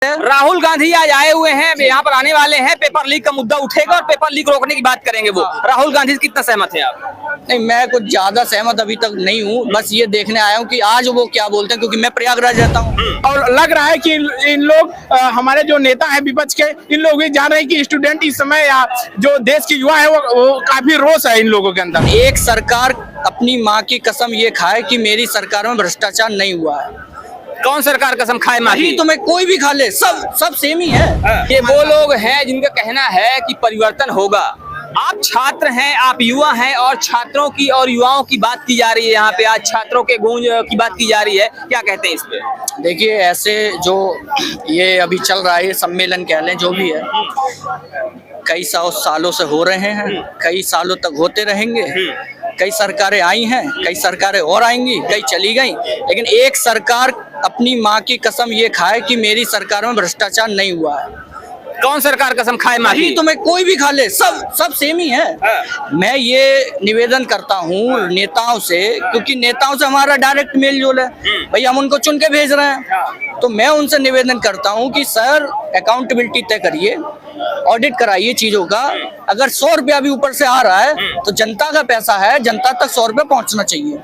राहुल गांधी आज आए हुए हैं, यहाँ पर आने वाले हैं, पेपर लीक का मुद्दा उठेगा और पेपर लीक रोकने की बात करेंगे वो। राहुल गांधी से कितना सहमत है आप? नहीं, मैं कुछ ज्यादा सहमत अभी तक नहीं हूँ। बस ये देखने आया हूँ कि आज वो क्या बोलते हैं, क्योंकि मैं प्रयागराज रहता हूँ और लग रहा है कि इन लोग हमारे जो नेता है विपक्ष के, इन लोग भी जान रहे हैं कि स्टूडेंट इस समय या जो देश के युवा है वो काफी रोष है इन लोगों के अंदर। एक सरकार अपनी माँ की कसम ये खाए कि मेरी सरकार में भ्रष्टाचार नहीं हुआ है। कौन सरकार कसम खाए माही? तो मैं कोई भी खा ले, सब सेम ही है। ये वो लोग हैं जिनका कहना है कि परिवर्तन होगा। आप छात्र हैं, आप युवा हैं और छात्रों की और युवाओं की बात की जा रही है। यहाँ पे आज छात्रों के गूंज की बात की जा रही है, क्या कहते हैं इस पे? देखिए, ऐसे जो ये अभी चल रहा है, ये सम्मेलन कह लें जो भी है, कई सालों से हो रहे हैं, कई सालों तक होते रहेंगे। कई सरकारें आई हैं, कई सरकारें और आएंगी, कई चली गई, लेकिन एक सरकार अपनी माँ की कसम ये खाए कि मेरी सरकार में भ्रष्टाचार नहीं हुआ है। कौन सरकार कसम खाए माही? तो मैं कोई भी खा ले, सब सेम ही है। मैं ये निवेदन करता हूँ नेताओं से, क्योंकि नेताओं से हमारा डायरेक्ट मेल जोल है भाई, हम उनको चुन के भेज रहे हैं। तो मैं उनसे निवेदन करता हूँ कि सर, अकाउंटेबिलिटी तय करिए, ऑडिट कराइए चीजों का। अगर 100 रुपया भी ऊपर से आ रहा है तो जनता का पैसा है, जनता तक 100 रुपया पहुंचना चाहिए।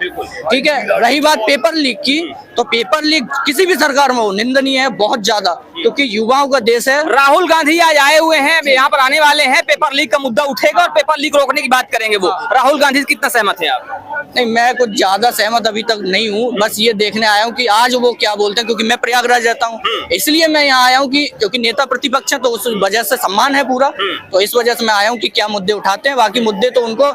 ठीक है। रही बात पेपर लीक की, तो पेपर लीक किसी भी सरकार में हो निंदनीय है बहुत ज्यादा, क्योंकि युवाओं का देश है। राहुल गांधी आज आए हुए हैं, यहाँ पर आने वाले हैं, पेपर लीक का मुद्दा उठेगा और पेपर लीक रोकने की बात करेंगे वो। राहुल गांधी से कितना सहमत है आप? नहीं, मैं कुछ ज्यादा सहमत अभी तक नहीं हूँ। बस ये देखने आया हूँ कि आज वो क्या बोलते हैं, क्योंकि मैं प्रयागराज रहता हूँ, इसलिए मैं यहाँ आया हूँ कि क्योंकि नेता प्रतिपक्ष है तो उस वजह से सम्मान है पूरा, तो इस वजह से मैं आया हूँ कि क्या मुद्दे उठाते हैं। बाकी मुद्दे तो उनको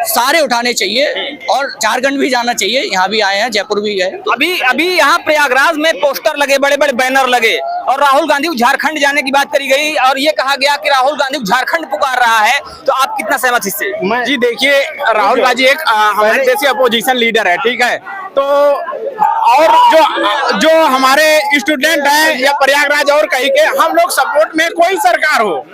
सारे उठाने चाहिए और झारखंड भी जाना चाहिए। यहाँ भी आए हैं, जयपुर भी गए। अभी यहाँ प्रयागराज में पोस्टर लगे, बड़े बड़े बैनर लगे और राहुल गांधी को झारखंड जाने की बात करी गई और ये कहा गया कि राहुल गांधी को झारखंड पुकार रहा है, तो आप कितना सहमत इससे? जी देखिए, राहुल गांधी एक हमारे देश के अपोजिशन लीडर है, ठीक है। तो और जो हमारे स्टूडेंट हैं या प्रयागराज और कहीं के, हम लोग सपोर्ट में कोई सरकार हो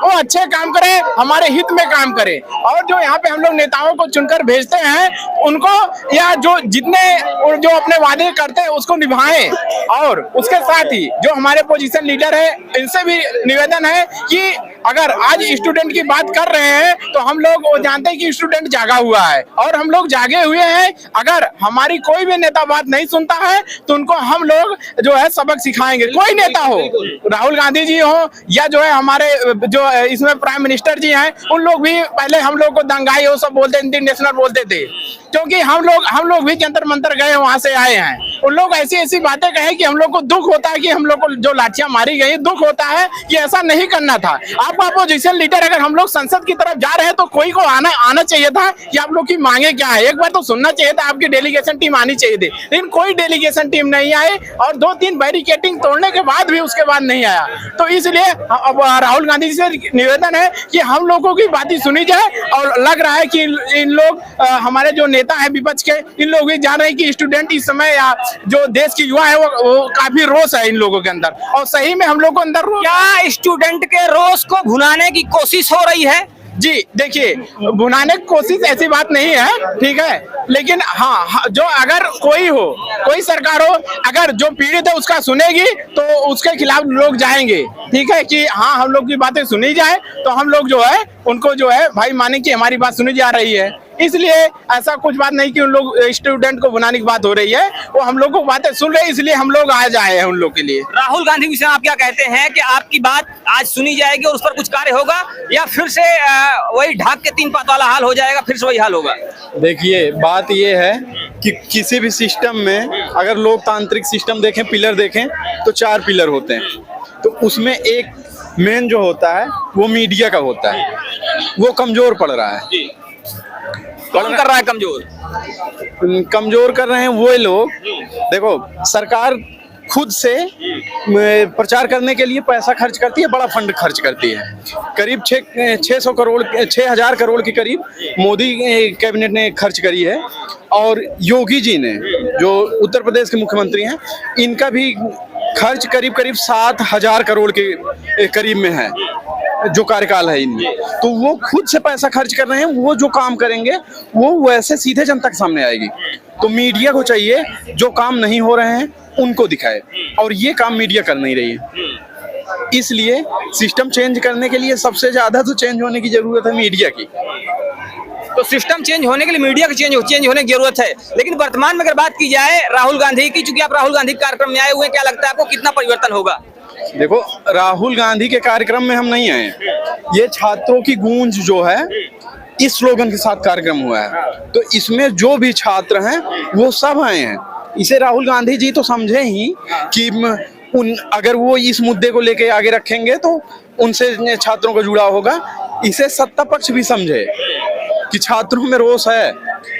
वो अच्छे काम करे, हमारे हित में काम करे। और जो यहाँ पे हम लोग नेताओं को चुनकर भेजते हैं उनको, या जो जितने जो अपने वादे करते हैं उसको निभाएं। और उसके साथ ही जो हमारे पोजीशन लीडर है, इनसे भी निवेदन है कि अगर आज स्टूडेंट की बात कर रहे हैं तो हम लोग वो जानते हैं कि स्टूडेंट जागा हुआ है और हम लोग जागे हुए हैं। अगर हमारी कोई भी नेता बात नहीं सुनता है तो उनको हम लोग जो है सबक सिखाएंगे। कोई नेता हो, राहुल गांधी जी हो या जो है हमारे जो इसमें प्राइम मिनिस्टर जी हैं, उन लोग भी पहले हम लोग को दंगाई हो सब बोलते, इंटरनेशनल बोलते थे, क्योंकि हम लोग भी जंतर मंतर गए, वहां से आए हैं। उन लोग ऐसी बातें कहे कि हम लोग को दुख होता है कि हम लोग को जो लाठियां मारी गई, दुख होता है कि ऐसा नहीं करना था। आपका अपोजिशन लीडर, अगर हम लोग संसद की तरफ जा रहे हैं तो कोई को आना चाहिए था कि आप लोग की मांगे क्या है, एक बार तो सुनना चाहिए था। आपकी डेलीगेशन टीम आनी चाहिए थी, लेकिन कोई डेलीगेशन टीम नहीं आई और 2-3 बैरिकेडिंग तोड़ने के बाद भी उसके बाद नहीं आया। तो इसलिए अब राहुल गांधी जी से निवेदन है कि हम लोगों की बातें सुनी जाए। और लग रहा है कि इन लोग हमारे जो नेता है विपक्ष के, इन लोग भी जान रहे हैं कि स्टूडेंट इस समय या जो देश के युवा है वो काफी रोष है इन लोगों के अंदर, और सही में हम लोग को अंदर क्या स्टूडेंट के रोष को भुनाने की कोशिश हो रही है? जी देखिए, भुनाने की कोशिश ऐसी बात नहीं है, ठीक है, लेकिन हाँ, जो अगर कोई सरकार हो, अगर जो पीड़ित है उसका सुनेगी तो उसके खिलाफ लोग जाएंगे, ठीक है, कि हाँ हम लोग की बातें सुनी जाए, तो हम लोग जो है उनको जो है भाई माने कि हमारी बात सुनी जा रही है। इसलिए ऐसा कुछ बात नहीं कि उन लोग स्टूडेंट को बुलाने की बात हो रही है, वो हम लोग को बातें सुन रहे हैं, इसलिए हम लोग आज आए हैं उन लोग के लिए। राहुल गांधी विषय आप क्या कहते हैं कि आपकी बात आज सुनी जाएगी और उस पर कुछ कार्य होगा, या फिर से वही ढाक के 3 पात वाला हाल हो जाएगा, फिर से वही हाल होगा? देखिए, बात ये है कि किसी भी सिस्टम में अगर लोकतांत्रिक सिस्टम देखें, पिलर देखें तो 4 पिलर होते हैं। तो उसमें एक मेन जो होता है वो मीडिया का होता है, वो कमजोर पड़ रहा है। कौन कर रहा है कमजोर? कमजोर कर रहे हैं वो लोग, देखो सरकार खुद से प्रचार करने के लिए पैसा खर्च करती है, बड़ा फंड खर्च करती है, करीब 6,000 करोड़ के करीब मोदी कैबिनेट ने खर्च करी है। और योगी जी ने, जो उत्तर प्रदेश के मुख्यमंत्री हैं, इनका भी खर्च करीब 7,000 करोड़ के करीब में है जो कार्यकाल है इनमें। तो वो खुद से पैसा खर्च कर रहे हैं, वो जो काम करेंगे वो वैसे सीधे जनता के सामने आएगी। तो मीडिया को चाहिए जो काम नहीं हो रहे हैं उनको दिखाए, और ये काम मीडिया कर नहीं रही है। इसलिए सिस्टम चेंज करने के लिए सबसे ज्यादा तो चेंज होने की जरूरत है मीडिया की। तो सिस्टम चेंज होने के लिए मीडिया की चेंज होने की जरूरत है। लेकिन वर्तमान में अगर बात की जाए राहुल गांधी की, चूंकि आप राहुल गांधी के कार्यक्रम में आए हुए हैं, क्या लगता है आपको कितना परिवर्तन होगा? देखो, राहुल गांधी के कार्यक्रम में हम नहीं आए, ये छात्रों की गूंज जो है इस स्लोगन के साथ कार्यक्रम हुआ है, तो इसमें जो भी छात्र हैं वो सब आए हैं। इसे राहुल गांधी जी तो समझे ही कि अगर वो इस मुद्दे को लेके आगे रखेंगे तो उनसे छात्रों को जुड़ा होगा। इसे सत्ता पक्ष भी समझे कि छात्रों में रोष है।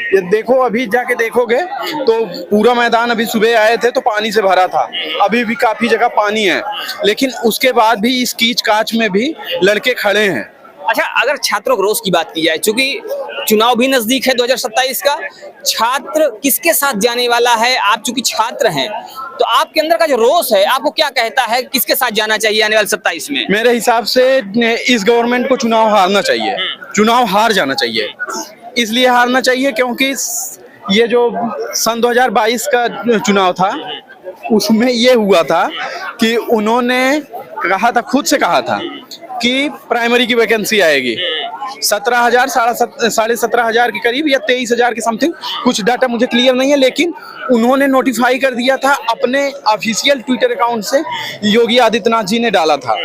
ये देखो, अभी जाके देखोगे तो पूरा मैदान, अभी सुबह आए थे तो पानी से भरा था, अभी भी काफी जगह पानी है, लेकिन उसके बाद भी इस कीच काच में भी लड़के खड़े हैं। अच्छा, अगर छात्रों के रोष की बात की जाए, चूंकि चुनाव भी नजदीक है 2027 का, छात्र किसके साथ जाने वाला है? आप चूंकि छात्र हैं तो आपके अंदर का जो रोष है आपको क्या कहता है, किसके साथ जाना चाहिए आने वाले 27 में? मेरे हिसाब से इस गवर्नमेंट को चुनाव हारना चाहिए, चुनाव हार जाना चाहिए। इसलिए हारना चाहिए क्योंकि ये जो सन 2022 का चुनाव था उसमें ये हुआ था कि उन्होंने कहा था, खुद से कहा था कि प्राइमरी की वैकेंसी आएगी 17,000, 17,500 के करीब या 23,000 के समथिंग, कुछ डाटा मुझे क्लियर नहीं है, लेकिन उन्होंने नोटिफाई कर दिया था अपने ऑफिशियल ट्विटर अकाउंट से, योगी आदित्यनाथ जी ने डाला था।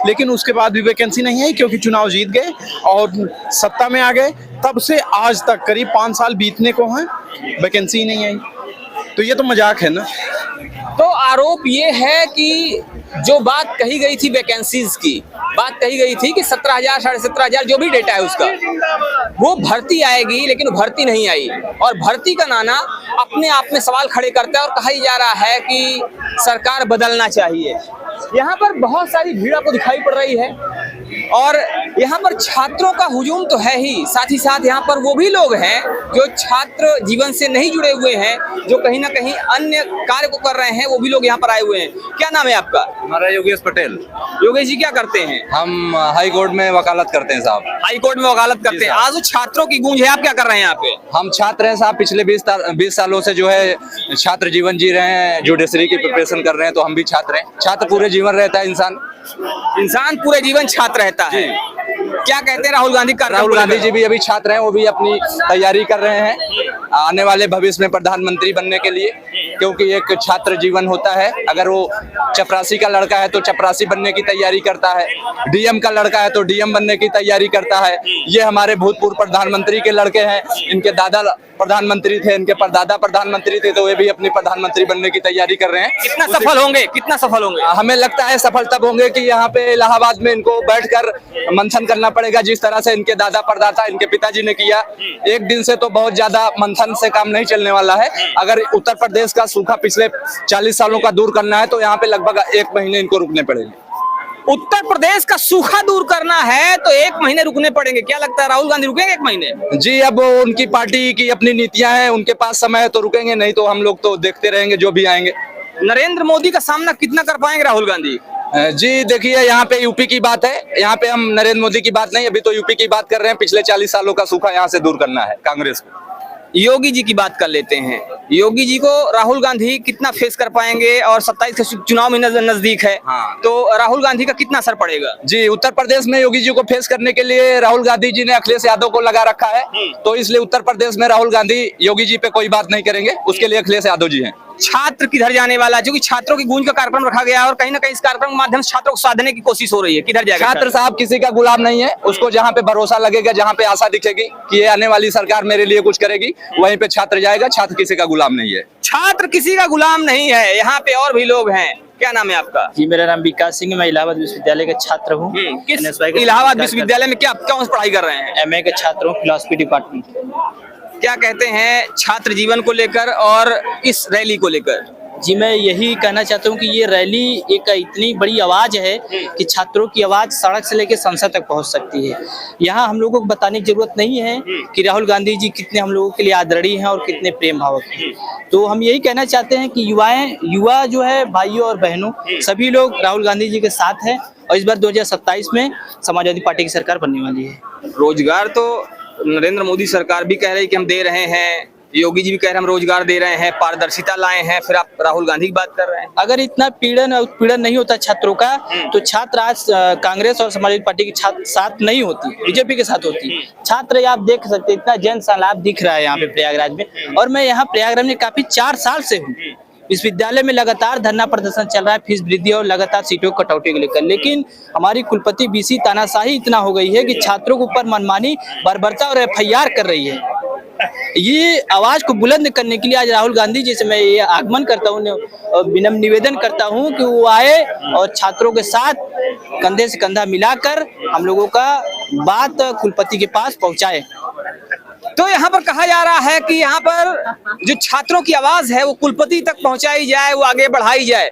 लेकिन उसके बाद भी वैकेंसी नहीं आई क्योंकि चुनाव जीत गए और सत्ता में आ गए। तब से आज तक करीब 5 साल बीतने को हैं, वैकेंसी नहीं आई, तो ये तो मजाक है ना। तो आरोप ये है कि जो बात कही गई थी वैकेंसीज की, बात कही गई थी कि 17,000, 17,500 जो भी डेटा है उसका, वो भर्ती आएगी, लेकिन वो भर्ती नहीं आई। और भर्ती का नाना अपने आप में सवाल खड़े करता है और कहा जा रहा है कि सरकार बदलना चाहिए। यहाँ पर बहुत सारी भीड़ आपको दिखाई पड़ रही है और यहाँ पर छात्रों का हुजूम तो है ही, साथ ही साथ यहाँ पर वो भी लोग हैं जो छात्र जीवन से नहीं जुड़े हुए हैं, जो कहीं ना कहीं अन्य कार्य को कर रहे हैं, वो भी लोग यहाँ पर आए हुए हैं। क्या नाम है आपका? हमारा योगेश पटेल। योगेश जी क्या करते हैं? हम हाई कोर्ट में वकालत करते हैं साहब। हाई कोर्ट में वकालत करते हैं। आज छात्रों की गूंज है, आप क्या कर रहे हैं यहाँ पे? हम छात्र हैं साहब, पिछले 20 सालों से जो है छात्र जीवन जी रहे हैं, जुडिशरी की प्रिपरेशन कर रहे हैं, तो हम भी छात्र हैं। छात्र पूरे जीवन रहता है, इंसान पूरे जीवन छात्र रहता है। क्या कहते हैं राहुल गांधी? राहुल गांधी जी भी अभी छात्र हैं, वो भी अपनी तैयारी कर रहे हैं आने वाले भविष्य में प्रधानमंत्री बनने के लिए, क्योंकि एक छात्र जीवन होता है। अगर वो चपरासी का लड़का है तो चपरासी बनने की तैयारी करता है, डीएम का लड़का है तो डीएम बनने की तैयारी करता है। ये हमारे भूतपूर्व प्रधानमंत्री के लड़के हैं, इनके दादा प्रधानमंत्री थे, इनके परदादा प्रधानमंत्री थे, तो वे भी अपनी प्रधानमंत्री बनने की तैयारी कर रहे हैं। कितना सफल होंगे? कितना सफल होंगे? हमें लगता है सफल तब होंगे कि यहाँ पे इलाहाबाद में इनको बैठकर मंथन करना पड़ेगा, जिस तरह से इनके दादा परदादा, इनके पिताजी ने किया। एक दिन से तो बहुत ज्यादा मंथन से काम नहीं चलने वाला है। अगर उत्तर प्रदेश का सूखा पिछले 40 सालों का दूर करना है तो यहाँ पे लगभग 1 महीने इनको रुकने पड़ेंगे। उत्तर प्रदेश का सूखा दूर करना है तो 1 महीने रुकने पड़ेंगे। क्या लगता है राहुल गांधी रुकेंगे 1 महीने? जी, अब उनकी पार्टी की अपनी नीतियां हैं, उनके पास समय है तो रुकेंगे, नहीं तो हम लोग तो देखते रहेंगे जो भी आएंगे। नरेंद्र मोदी का सामना कितना कर पाएंगे राहुल गांधी? जी देखिए, यहाँ पे यूपी की बात है, यहाँ पे हम नरेंद्र मोदी की बात नहीं, अभी तो यूपी की बात कर रहे हैं। पिछले 40 सालों का सूखा यहाँ से दूर करना है कांग्रेस को। योगी जी की बात कर लेते हैं। योगी जी को राहुल गांधी कितना फेस कर पाएंगे? और 27 के चुनाव में नजदीक है, तो राहुल गांधी का कितना असर पड़ेगा? जी, उत्तर प्रदेश में योगी जी को फेस करने के लिए राहुल गांधी जी ने अखिलेश यादव को लगा रखा है, तो इसलिए उत्तर प्रदेश में राहुल गांधी योगी जी पे कोई बात नहीं करेंगे, उसके लिए अखिलेश यादव जी हैं। छात्र किधर जाने वाला है? क्योंकि छात्रों की गूंज का कार्यक्रम रखा गया है और कहीं ना कहीं इस कार्यक्रम के माध्यम से छात्रों को साधने की कोशिश हो रही है। किधर जाएगा छात्र? साहब किसी का गुलाम नहीं है, उसको जहाँ पे भरोसा लगेगा, जहाँ पे आशा दिखेगी कि ये आने वाली सरकार मेरे लिए कुछ करेगी, वहीं पे छात्र जाएगा। छात्र किसी का गुलाम नहीं है। छात्र किसी का गुलाम नहीं है। यहाँ पे और भी लोग हैं। क्या नाम है आपका? जी, मेरा नाम विकास सिंह है, मैं इलाहाबाद विश्वविद्यालय का छात्र हूँ। किस इलाहाबाद विश्वविद्यालय में क्या कौन सी पढ़ाई कर रहे हैं? MA का छात्र हूँ, फिलॉसफी डिपार्टमेंट। क्या कहते हैं छात्र जीवन को लेकर और इस रैली को लेकर? जी, मैं यही कहना चाहता हूँ कि ये रैली एक इतनी बड़ी आवाज़ है कि छात्रों की आवाज़ सड़क से लेकर संसद तक पहुँच सकती है। यहाँ हम लोगों को बताने की जरूरत नहीं है कि राहुल गांधी जी कितने हम लोगों के लिए आदरणीय हैं और कितने प्रेम भावक हैं। तो हम यही कहना चाहते हैं कि युवा जो है, भाइयों और बहनों, सभी लोग राहुल गांधी जी के साथ हैं और इस बार 2027 में समाजवादी पार्टी की सरकार बनने वाली है। रोजगार तो नरेंद्र मोदी सरकार भी कह रही कि हम दे रहे हैं, योगी जी भी कह रहे हैं हम रोजगार दे रहे हैं, पारदर्शिता लाए हैं, फिर आप राहुल गांधी की बात कर रहे हैं। अगर इतना पीड़न और उत्पीड़न नहीं होता छात्रों का तो छात्र आज कांग्रेस और समाजवादी पार्टी के छात्र साथ नहीं होती, बीजेपी के साथ होती। छात्र आप देख सकते इतना जन सैलाब दिख रहा है यहाँ पे प्रयागराज में, और मैं यहाँ प्रयागराज में काफी 4 साल से हूँ। विश्वविद्यालय में लगातार धरना प्रदर्शन चल रहा है फीस वृद्धि और लगातार सीटों की कटौती को लेकर, लेकिन हमारी कुलपति बीसी तानाशाही इतना हो गई है कि छात्रों के ऊपर मनमानी बर्बरता और FIR कर रही है। ये आवाज को बुलंद करने के लिए आज राहुल गांधी जी से मैं ये आगमन करता हूँ, विनम्र निवेदन करता हूँ कि वो आए और छात्रों के साथ कंधे से कंधा मिलाकर हम लोगों का बात कुलपति के पास पहुंचाए। तो यहाँ पर कहा जा रहा है कि यहाँ पर जो छात्रों की आवाज है वो कुलपति तक पहुंचाई जाए, वो आगे बढ़ाई जाए।